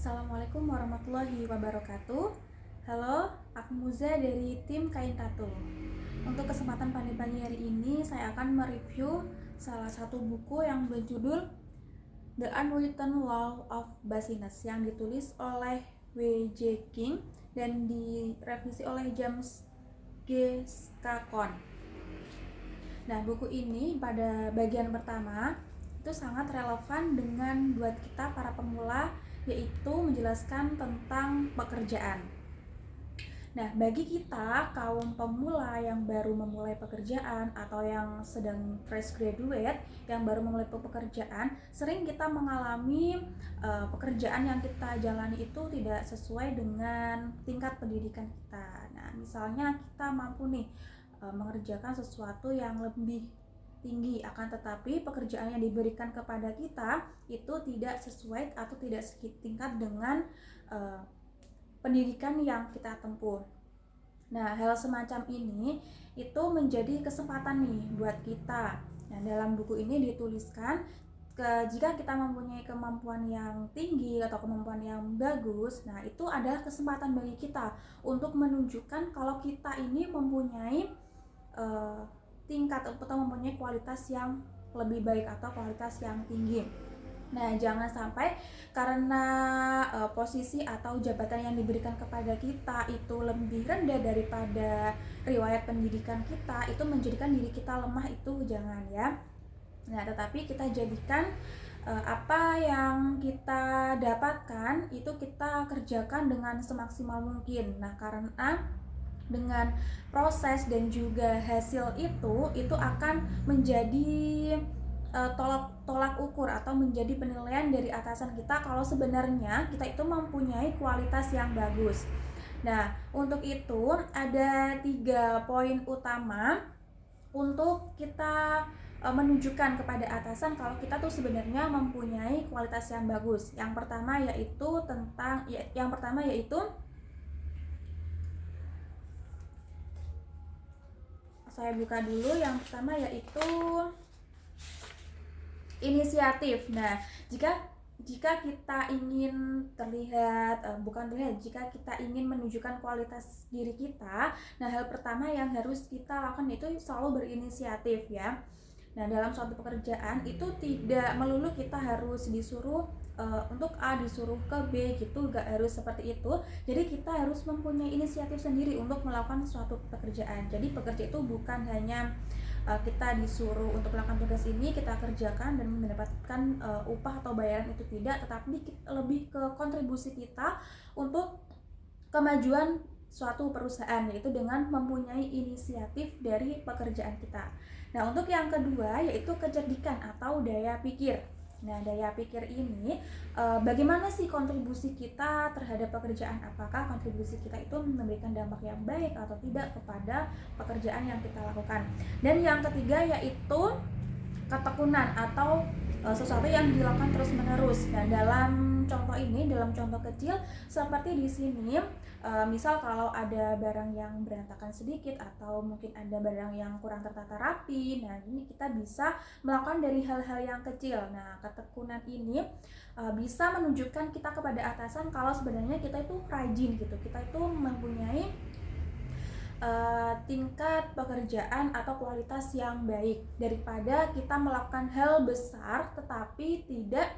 Assalamualaikum warahmatullahi wabarakatuh. Halo, aku Muza dari tim Kain Tato. Untuk kesempatan pagi hari ini, saya akan mereview salah satu buku yang berjudul The Unwritten Law of Business yang ditulis oleh W.J. King dan direvisi oleh James G. Scacon. Nah, buku ini pada bagian pertama itu sangat relevan dengan buat kita para pemula, yaitu menjelaskan tentang pekerjaan. Nah, bagi kita kaum pemula yang baru memulai pekerjaan atau yang sedang fresh graduate yang baru memulai pekerjaan, sering kita mengalami pekerjaan yang kita jalani itu tidak sesuai dengan tingkat pendidikan kita. Nah, misalnya kita mampu nih mengerjakan sesuatu yang lebih tinggi, akan tetapi pekerjaan yang diberikan kepada kita itu tidak sesuai atau tidak setingkat dengan pendidikan yang kita tempuh. Nah, hal semacam ini itu menjadi kesempatan nih buat kita. Nah, dalam buku ini dituliskan jika kita mempunyai kemampuan yang tinggi atau kemampuan yang bagus, nah itu adalah kesempatan bagi kita untuk menunjukkan kalau kita ini mempunyai tingkat atau mempunyai kualitas yang lebih baik atau kualitas yang tinggi. Nah, jangan sampai karena posisi atau jabatan yang diberikan kepada kita itu lebih rendah daripada riwayat pendidikan kita, itu menjadikan diri kita lemah, itu jangan ya. Nah, tetapi kita jadikan apa yang kita dapatkan itu kita kerjakan dengan semaksimal mungkin. Nah, karena dengan proses dan juga hasil itu akan menjadi tolak ukur atau menjadi penilaian dari atasan kita kalau sebenarnya kita itu mempunyai kualitas yang bagus. Nah, untuk itu ada 3 poin utama untuk kita menunjukkan kepada atasan kalau kita tuh sebenarnya mempunyai kualitas yang bagus. Yang pertama yaitu saya buka dulu. Yang pertama yaitu inisiatif. Nah, jika kita ingin jika kita ingin menunjukkan kualitas diri kita, nah hal pertama yang harus kita lakukan itu selalu berinisiatif ya. Nah, dalam suatu pekerjaan itu tidak melulu kita harus disuruh untuk A disuruh ke B gitu, gak harus seperti itu. Jadi kita harus mempunyai inisiatif sendiri untuk melakukan suatu pekerjaan. Jadi pekerja itu bukan hanya kita disuruh untuk melakukan tugas ini, kita kerjakan dan mendapatkan upah atau bayaran, itu tidak, tetapi lebih ke kontribusi kita untuk kemajuan suatu perusahaan, yaitu dengan mempunyai inisiatif dari pekerjaan kita. Nah, untuk yang kedua yaitu kecerdikan atau daya pikir. Nah, daya pikir ini bagaimana sih kontribusi kita terhadap pekerjaan? Apakah kontribusi kita itu memberikan dampak yang baik atau tidak kepada pekerjaan yang kita lakukan? Dan yang ketiga yaitu ketekunan atau sesuatu yang dilakukan terus-menerus. Nah, dalam contoh kecil seperti di sini, misal kalau ada barang yang berantakan sedikit atau mungkin ada barang yang kurang tertata rapi, nah ini kita bisa melakukan dari hal-hal yang kecil. Nah, ketekunan ini bisa menunjukkan kita kepada atasan kalau sebenarnya kita itu rajin gitu, kita itu mempunyai tingkat pekerjaan atau kualitas yang baik daripada kita melakukan hal besar tetapi tidak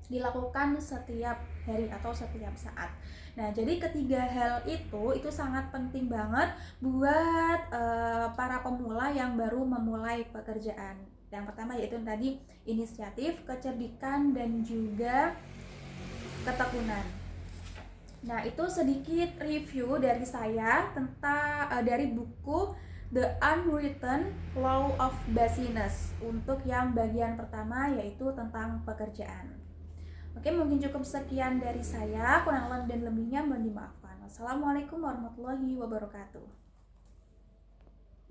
dilakukan setiap hari atau setiap saat. Nah, jadi ketiga hal itu sangat penting banget buat para pemula yang baru memulai pekerjaan. Yang pertama yaitu tadi inisiatif, kecerdikan, dan juga ketekunan. Nah, itu sedikit review dari saya tentang dari buku The Unwritten Law of Business untuk yang bagian pertama yaitu tentang pekerjaan. Oke, mungkin cukup sekian dari saya. Kurang dan lebihnya mohon dimaafkan. Wassalamualaikum warahmatullahi wabarakatuh.